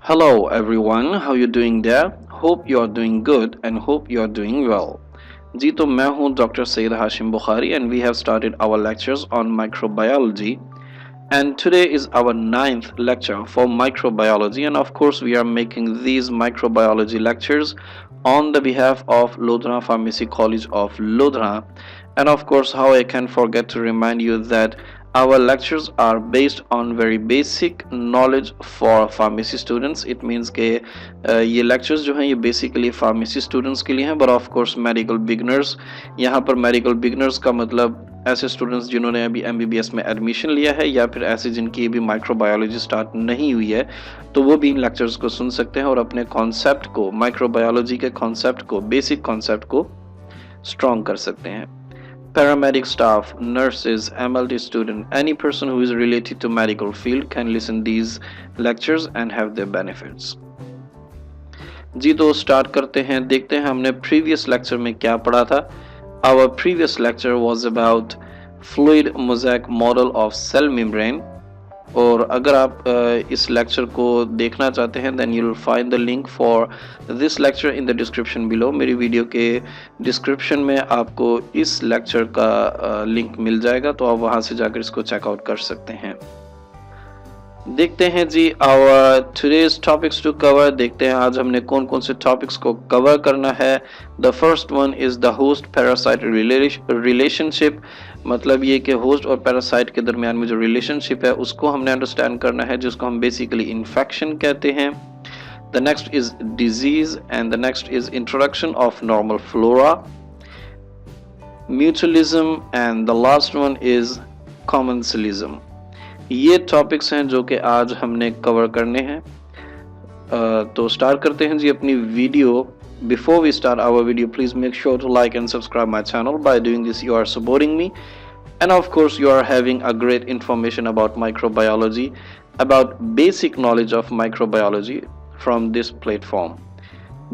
Hello everyone, how you doing there? Hope you are doing good and hope you are doing well. जी तो मैं हूं doctor Syed Hashim Bukhari and we have started our lectures on microbiology and today is our ninth lecture for microbiology and of course we are making these microbiology lectures on the behalf of Ludhana Pharmacy College of Ludhana and of course how I can forget to remind you that our lectures are based on very basic knowledge for pharmacy students. It means के ये lectures जो हैं ये basically pharmacy students के लिए हैं but of course medical beginners. यहाँ पर medical beginners का मतलब ऐसे स्टूडेंट्स जिन्होंने अभी MBBS में एडमिशन लिया है या फिर ऐसे जिनकी अभी माइक्रोबायोलॉजी स्टार्ट नहीं हुई है तो वो भी इन लेक्चर्स को सुन सकते हैं और अपने कॉन्सेप्ट को माइक्रोबायोलॉजी के कॉन्सेप्ट को बेसिक कॉन्सेप्ट को स्ट्रॉन्ग कर सकते हैं. Paramedic staff, nurses, MLT student, any person who is related to medical field can listen these lectures and have their benefits. जी तो स्टार्ट करते हैं, देखते हैं हमने प्रीवियस लेक्चर में क्या पढ़ा था. Our previous lecture was about fluid mosaic model of cell membrane. और अगर आप इस लेक्चर को देखना चाहते हैं then you'll find the link for this lecture in the description below. मेरी वीडियो के डिस्क्रिप्शन में आपको इस लेक्चर का लिंक मिल जाएगा तो आप वहां से जाकर इसको चेकआउट कर सकते हैं. देखते हैं जी our today's topics to cover. देखते हैं आज हमने कौन कौन से टॉपिक्स को कवर करना है. The first one is the host-parasite relationship. मतलब ये कि होस्ट और पैरासाइट के दरमियान में जो रिलेशनशिप है उसको हमने अंडरस्टैंड करना है जिसको हम बेसिकली इन्फेक्शन कहते हैं. The next is disease and the next is introduction of normal flora, mutualism and the last one is commensalism. ये टॉपिक्स हैं जो कि आज हमने कवर करने हैं. तो स्टार्ट करते हैं जी अपनी video. Before we start our video, please make sure to like and subscribe my channel. By doing this, you are supporting me. And of course, you are having a great information about microbiology, about basic knowledge of microbiology from this platform.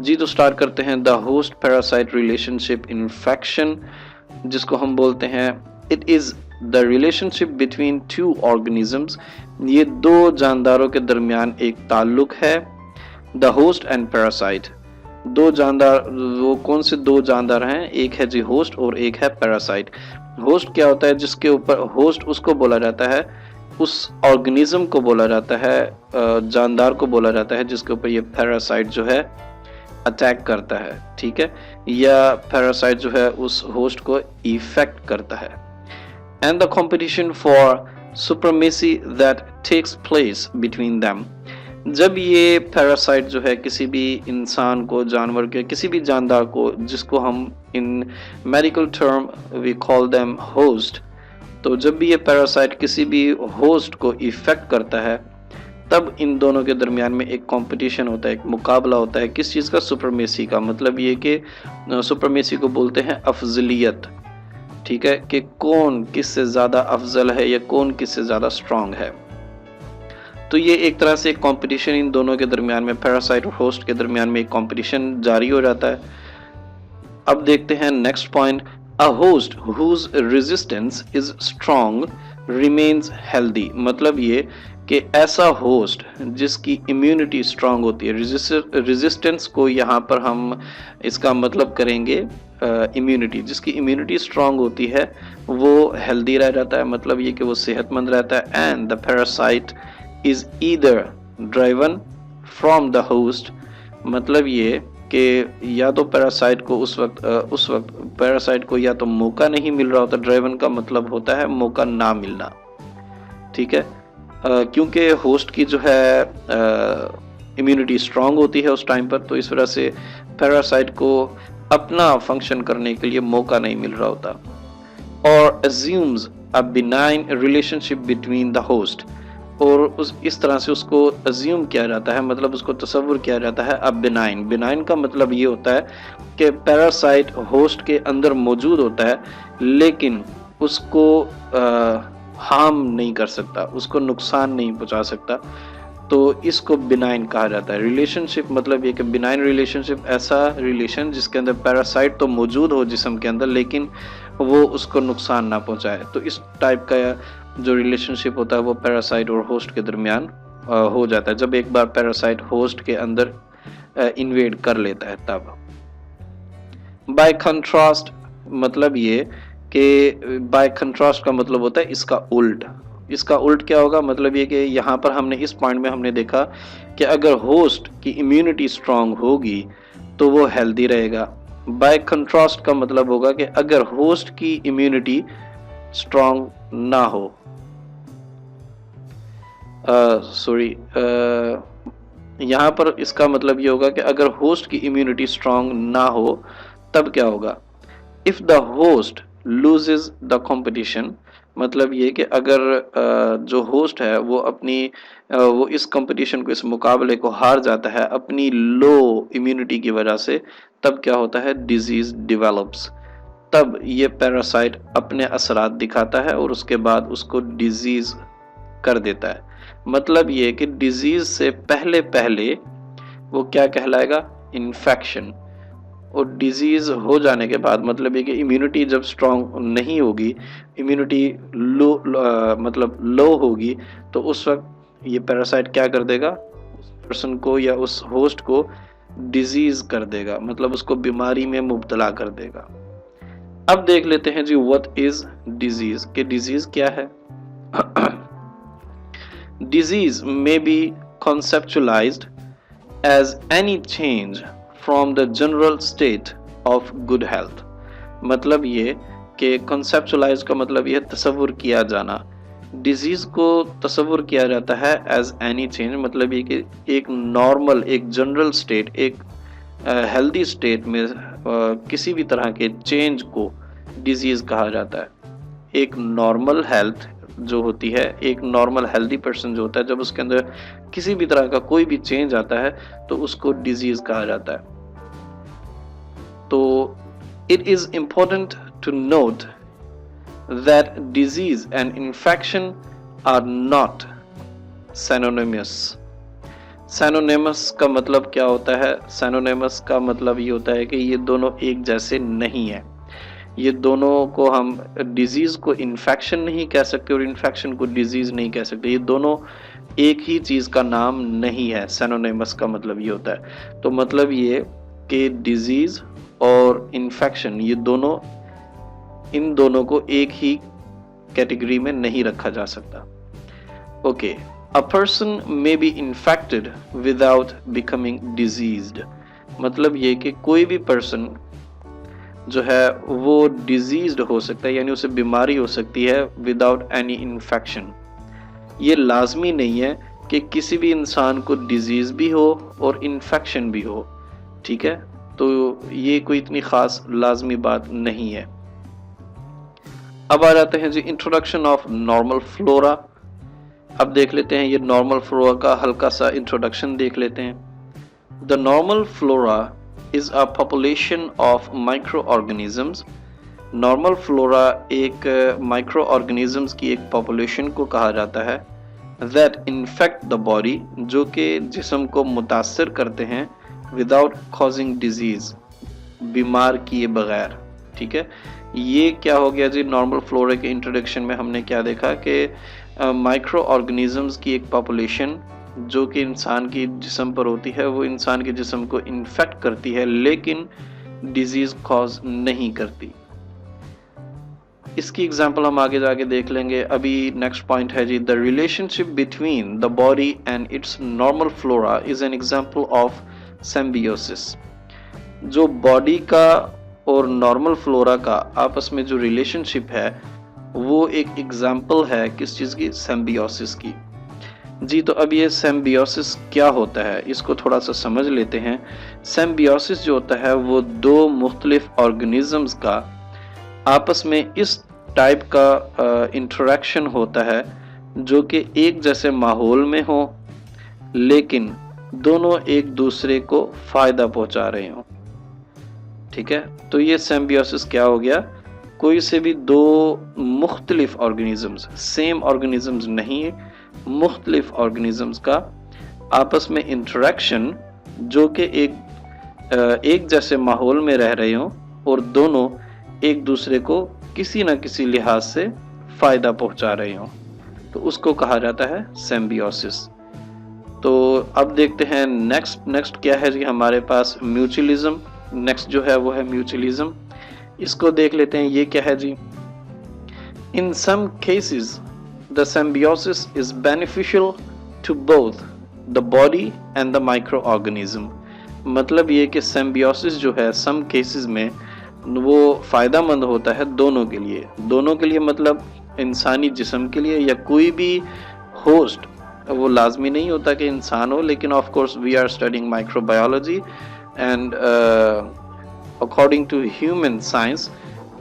जी तो start करते हैं the host parasite relationship infection, जिसको हम बोलते हैं it is the relationship between two organisms. ये दो जानदारों के दरमियान एक ताल्लुक है. The host and parasite. दो जानदार, वो कौन से दो जानदार हैं? एक है जी होस्ट और एक है पैरासाइट. होस्ट क्या होता है? जिसके ऊपर होस्ट उसको बोला जाता है, उस ऑर्गेनिज्म को बोला जाता है, जानदार को बोला जाता है जिसके ऊपर ये पैरासाइट जो है अटैक करता है. ठीक है, या पैरासाइट जो है उस होस्ट को इफेक्ट करता है. And the competition for supremacy that takes place between them. जब ये पैरासाइट जो है किसी भी इंसान को, जानवर के किसी भी जानदार को, जिसको हम in medical term we call them host, तो जब भी ये पैरासाइट किसी भी होस्ट को इफेक्ट करता है तब इन दोनों के दरमियान में एक कंपटीशन होता है, एक मुकाबला होता है. किस चीज़ का? सुप्रीमेसी का. मतलब ये कि सुप्रीमेसी को बोलते हैं अफजलियत. ठीक है, कि कौन किससे ज़्यादा अफजल है या कौन किससे ज़्यादा स्ट्रांग है. तो ये एक तरह से एक कंपटीशन इन दोनों के दरमियान में, पैरासाइट और होस्ट के दरमियान में एक कंपटीशन जारी हो जाता है. अब देखते हैं next point. A host whose resistance is strong remains healthy. मतलब ये कि ऐसा होस्ट जिसकी इम्यूनिटी स्ट्रांग होती है. रेजिस्टेंस को यहाँ पर हम इसका मतलब करेंगे इम्यूनिटी. जिसकी इम्यूनिटी स्ट्रांग होती है वो हेल्दी रह जाता है. मतलब ये कि वो सेहतमंद रहता है. And the parasite is either driven from the host. मतलब ये कि या तो पैरासाइट को उस वक्त पैरासाइट को या तो मौका नहीं मिल रहा होता. ड्राइवन का मतलब होता है मौका ना मिलना. ठीक है, क्योंकि होस्ट की जो है इम्यूनिटी स्ट्रांग होती है उस टाइम पर, तो इस वजह से पैरासाइट को अपना फंक्शन करने के लिए मौका नहीं मिल रहा होता. और assumes a benign relationship between the host. और इस तरह से उसको अज्यूम किया जाता है, मतलब उसको तसव्वुर किया जाता है. अब बिनाइन, बिनाइन का मतलब ये होता है कि पैरासाइट होस्ट के अंदर मौजूद होता है लेकिन उसको हार्म नहीं कर सकता, उसको नुकसान नहीं पहुंचा सकता. तो इसको बिनाइन कहा जाता है. रिलेशनशिप मतलब ये कि बिनाइन रिलेशनशिप ऐसा रिलेशन जिसके अंदर पैरासाइट तो मौजूद हो जिस्म के अंदर लेकिन वो उसको नुकसान ना पहुंचाए. तो इस टाइप का जो रिलेशनशिप होता है वो पैरासाइट और होस्ट के दरमियान हो जाता है जब एक बार पैरासाइट होस्ट के अंदर इन्वेड कर लेता है तब। बाय कंट्रास्ट मतलब ये कि बाय कंट्रास्ट का मतलब होता है इसका उल्ट। इसका उल्ट क्या होगा, मतलब ये कि यहाँ पर हमने इस पॉइंट में हमने देखा कि अगर होस्ट की इम्यूनिटी स्ट्रांग होगी तो वो हेल्दी रहेगा। बाय कंट्रास्ट का मतलब होगा कि अगर होस्ट की इम्यूनिटी स्ट्रांग ना हो, यहाँ पर इसका मतलब ये होगा कि अगर होस्ट की इम्यूनिटी स्ट्रांग ना हो तब क्या होगा। If the host loses the competition, मतलब ये कि अगर जो होस्ट है वो वो इस कंपटीशन को, इस मुकाबले को हार जाता है अपनी लो इम्यूनिटी की वजह से, तब क्या होता है, डिजीज डिवेलप्स। तब ये पैरासाइट अपने असरात दिखाता है और उसके बाद उसको डिजीज कर देता है। मतलब ये कि डिजीज से पहले पहले वो क्या कहलाएगा, इन्फेक्शन। और डिजीज हो जाने के बाद मतलब ये कि इम्यूनिटी जब स्ट्रांग नहीं होगी, इम्यूनिटी मतलब लो होगी, तो उस वक्त ये पैरासाइट क्या कर देगा, उस पर्सन को या उस होस्ट को डिजीज कर देगा, मतलब उसको बीमारी में मुब्तला कर देगा। अब देख लेते हैं जी व्हाट इज डिजीज, कि डिजीज क्या है। Disease may be conceptualized as any change from the general state of good health। मतलब ये कि conceptualize का मतलब ये तस्वुर किया जाना। डिजीज को तस्वुर किया जाता है as any change, मतलब ये कि एक नॉर्मल, एक जनरल स्टेट, एक हेल्दी स्टेट में किसी भी तरह के चेंज को डिजीज कहा जाता है। एक नॉर्मल हेल्थ जो होती है, एक नॉर्मल हेल्दी पर्सन जो होता है, जब उसके अंदर किसी भी तरह का कोई भी चेंज आता है तो उसको डिजीज कहा जाता है। तो it is important to note that disease and infection are not synonymous. Synonymous का मतलब क्या होता है, सिनोनिमस का मतलब ये होता है कि ये दोनों एक जैसे नहीं है। ये दोनों को हम डिजीज को इन्फेक्शन नहीं कह सकते और इन्फेक्शन को डिजीज नहीं कह सकते। ये दोनों एक ही चीज का नाम नहीं है। सिनोनिमस का मतलब ये होता है। तो मतलब ये कि डिजीज और इन्फेक्शन, ये दोनों, इन दोनों को एक ही कैटेगरी में नहीं रखा जा सकता। Okay, a person may be infected without becoming diseased. मतलब ये कि कोई भी पर्सन जो है वो डिजीज्ड हो सकता है, यानी उसे बीमारी हो सकती है विदाउट एनी इन्फेक्शन। ये लाजमी नहीं है कि किसी भी इंसान को डिजीज भी हो और इन्फेक्शन भी हो, ठीक है। तो ये कोई इतनी खास लाजमी बात नहीं है। अब आ जाते हैं जी इंट्रोडक्शन ऑफ नॉर्मल फ्लोरा। अब देख लेते हैं ये नॉर्मल फ्लोरा का हल्का सा इंट्रोडक्शन देख लेते हैं। The normal flora is a population of microorganisms। Normal flora एक माइक्रोऑर्गेनिजम्स की एक पॉपुलेशन को कहा जाता है। that infect the body, जो कि जिस्म को मुतासर करते हैं without causing disease, बीमार किए बगैर, ठीक है। ये क्या हो गया जी, नॉर्मल फ्लोरा के इंट्रोडक्शन में हमने क्या देखा कि माइक्रोऑर्गेनिजम्स की एक पॉपुलेशन जो कि इंसान की जिस्म पर होती है, वो इंसान के जिस्म को इन्फेक्ट करती है लेकिन डिजीज कॉज नहीं करती। इसकी एग्जांपल हम आगे जाके देख लेंगे। अभी नेक्स्ट पॉइंट है जी, the relationship between the body and its normal flora is an example of symbiosis. जो बॉडी का और नॉर्मल फ्लोरा का आपस में जो रिलेशनशिप है वो एक एग्जांपल है किस चीज़ की, सिम्बियोसिस की जी। तो अब ये सिम्बियोसिस क्या होता है इसको थोड़ा सा समझ लेते हैं। सिम्बियोसिस जो होता है वो दो मुख्तलिफ ऑर्गेनिजम्स का आपस में इस टाइप का इंटरेक्शन होता है जो कि एक जैसे माहौल में हो लेकिन दोनों एक दूसरे को फ़ायदा पहुंचा रहे हों, ठीक है। तो ये सिम्बियोसिस क्या हो गया, कोई से भी दो मुख्तलिफ ऑर्गेनिजम्स, सेम ऑर्गेनिजम्स नहीं, मुख्तलिफ ऑर्गेनिजम्स का आपस में इंटरेक्शन जो कि एक जैसे माहौल में रह रहे हों और दोनों एक दूसरे को किसी न किसी लिहाज से फ़ायदा पहुंचा रहे हों, तो उसको कहा जाता है सिम्बियोसिस। तो अब देखते हैं नेक्स्ट क्या है जी हमारे पास, म्यूचुअलिज्म। नेक्स्ट जो है वो है म्यूचुअलिज्म। इसको देख लेते हैं, ये क्या है जी। In some cases the symbiosis is beneficial to both the body and the micro organism. मतलब ये कि सिम्बियोसिस जो है सम केसेस में वो फ़ायदेमंद होता है दोनों के लिए। दोनों के लिए मतलब इंसानी जिस्म के लिए या कोई भी होस्ट, वो लाजमी नहीं होता कि इंसान हो, लेकिन of course we are studying microbiology and according to human science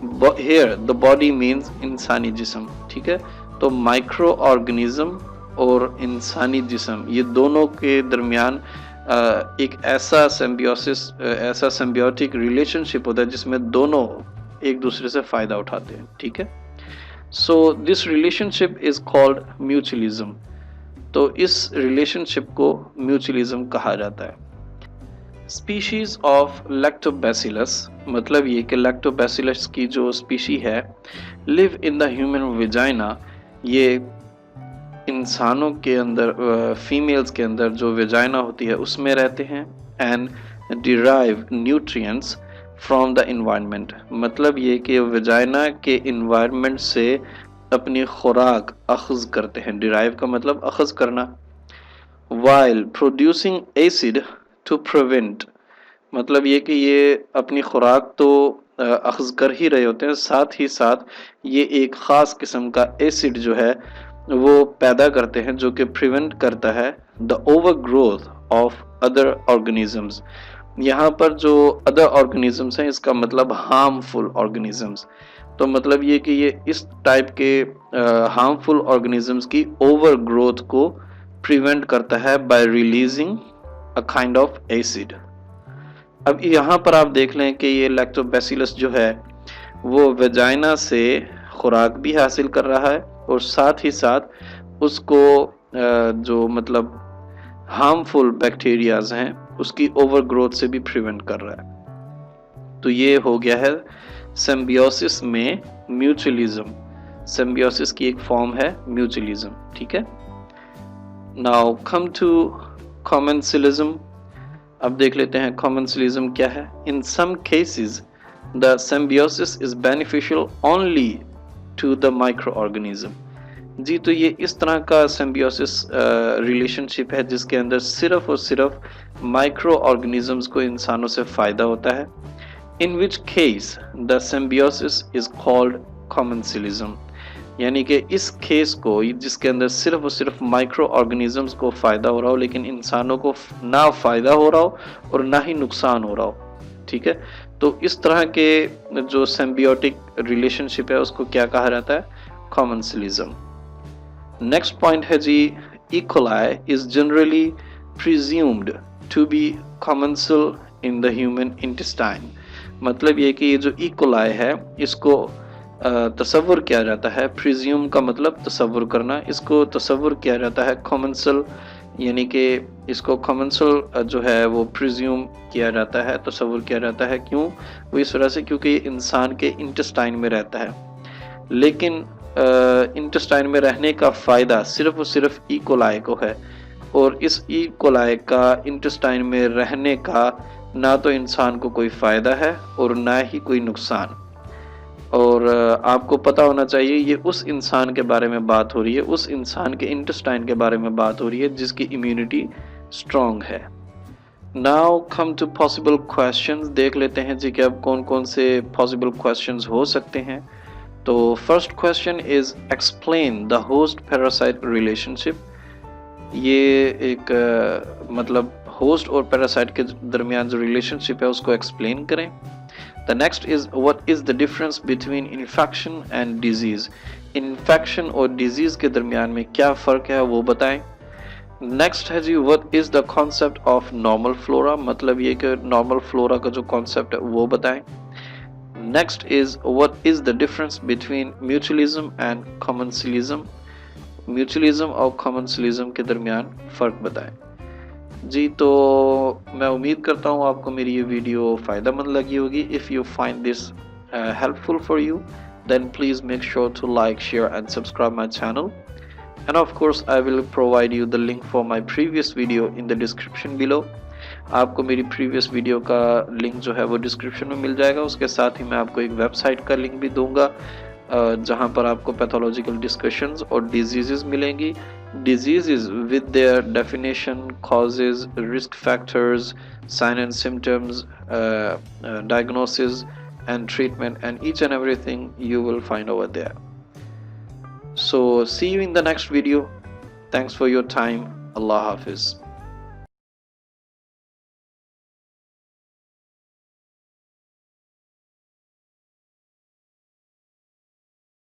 here the body means इंसानी जिस्म। ठीक है, तो माइक्रो ऑर्गेनिज्म और इंसानी जिस्म ये दोनों के दरमियान एक ऐसा सिम्बियोसिस, ऐसा सिम्बियोटिक रिलेशनशिप होता है जिसमें दोनों एक दूसरे से फ़ायदा उठाते हैं। ठीक है, so this relationship is called mutualism. तो इस रिलेशनशिप को म्यूचुअलिज्म कहा जाता है। स्पीशीज ऑफ लैक्टोबैसिलस, मतलब ये कि लैक्टोबैसिलस की जो स्पीशी है live in the human vagina, ये इंसानों के अंदर, फीमेल्स के अंदर जो विजाइना होती है उसमें रहते हैं। And derive nutrients from the environment, मतलब ये कि विजाइना के इन्वायरमेंट से अपनी खुराक अखज़ करते हैं। डिराइव का मतलब अखज़ करना। While producing acid to prevent, मतलब ये कि ये अपनी खुराक तो अखज़ कर ही रहे होते हैं, साथ ही साथ ये एक ख़ास किस्म का एसिड जो है वो पैदा करते हैं जो कि प्रिवेंट करता है the over growth of other organisms. यहाँ पर जो अदर ऑर्गेनिजम्स हैं इसका मतलब हार्मफुल ऑर्गेनिजम्स। तो मतलब ये कि ये इस टाइप के हार्मफुल ऑर्गेनिजम्स की ओवर ग्रोथ को प्रिवेंट करता है bye releasing a kind of acid. अब यहाँ पर आप देख लें कि ये लैक्टोबैसिलस जो है वो वेजाइना से खुराक भी हासिल कर रहा है और साथ ही साथ उसको जो मतलब हार्मफुल बैक्टीरियाज हैं उसकी ओवर ग्रोथ से भी प्रिवेंट कर रहा है। तो ये हो गया है सिम्बियोसिस में म्यूचुअलिज्म। सिम्बियोसिस की एक फॉर्म है म्यूचुअलिज्म। ठीक है, नाउ कम टू कॉमेंसलिज्म। अब देख लेते हैं कॉमेंसलिज्म क्या है। In some cases the symbiosis is beneficial only to the micro organism. जी, तो ये इस तरह का सिम्बियोसिस रिलेशनशिप है जिसके अंदर सिर्फ और सिर्फ माइक्रो ऑर्गेनिजम्स को इंसानों से फ़ायदा होता है। In which case the symbiosis is called commensalism, यानी कि इस केस को जिसके अंदर सिर्फ और सिर्फ माइक्रो ऑर्गेनिजम्स को फ़ायदा हो रहा हो लेकिन इंसानों को ना फ़ायदा हो रहा हो और ना ही नुकसान हो रहा हो। ठीक है, तो इस तरह के जो सिम्बियोटिक रिलेशनशिप है उसको क्या कहा जाता है, कॉमेंसलिज्म। नेक्स्ट पॉइंट है जी, E coli is generally presumed to be commensal in the human intestine. मतलब ये कि ये जो इकोलाई है इसको तसव्वुर किया जाता है। प्रिज्यूम का मतलब तसव्वुर करना, इसको तसव्वुर किया जाता है कॉमेंसल, यानी कि इसको कॉमेंसल जो है वो प्रिज्यूम किया जाता है, तसव्वुर किया जाता है। क्यों? वो इस वजह से क्योंकि ये इंसान के इंटेस्टाइन में रहता है, लेकिन इंटेस्टाइन में रहने का फ़ायदा सिर्फ और सिर्फ इकोलाई को है और इस इकोलाई का इंटेस्टाइन में रहने का ना तो इंसान को कोई फ़ायदा है और ना ही कोई नुकसान। और आपको पता होना चाहिए ये उस इंसान के बारे में बात हो रही है, उस इंसान के इंटेस्टाइन के बारे में बात हो रही है जिसकी इम्यूनिटी स्ट्रॉन्ग है। Now come to possible questions. देख लेते हैं जी कि अब कौन कौन से पॉसिबल क्वेश्चंस हो सकते हैं। तो first question is explain the host parasite relationship. ये एक मतलब होस्ट और पैरासाइट के दरमियान जो रिलेशनशिप है उसको एक्सप्लेन करें। The next is what is the difference between infection and disease? Infection और डिजीज के दरमियान में क्या फ़र्क है वो बताएं। नेक्स्ट है जी what is the concept of normal flora, मतलब ये कि नॉर्मल फ्लोरा का जो कॉन्सेप्ट है वो बताएं। Next is what is the difference between mutualism and commensalism? Mutualism और कॉमेंसलिज्म के दरमियान फ़र्क बताएं। जी, तो मैं उम्मीद करता हूँ आपको मेरी ये वीडियो फ़ायदेमंद लगी होगी। If you find this helpful for you then please make sure to like, share and subscribe my channel. and of course I will provide you the link for my previous video in the description below. आपको मेरी previous video का link जो है वो description में मिल जाएगा। उसके साथ ही मैं आपको एक वेबसाइट का लिंक भी दूंगा जहां पर आपको पैथोलॉजिकल डिस्कशंस और डिजीजेस मिलेंगी, diseases with their definition, causes, risk factors, sign and symptoms, diagnosis and treatment, and each and everything you will find over there. So see you in the next video. Thanks for your time. Allah Hafiz.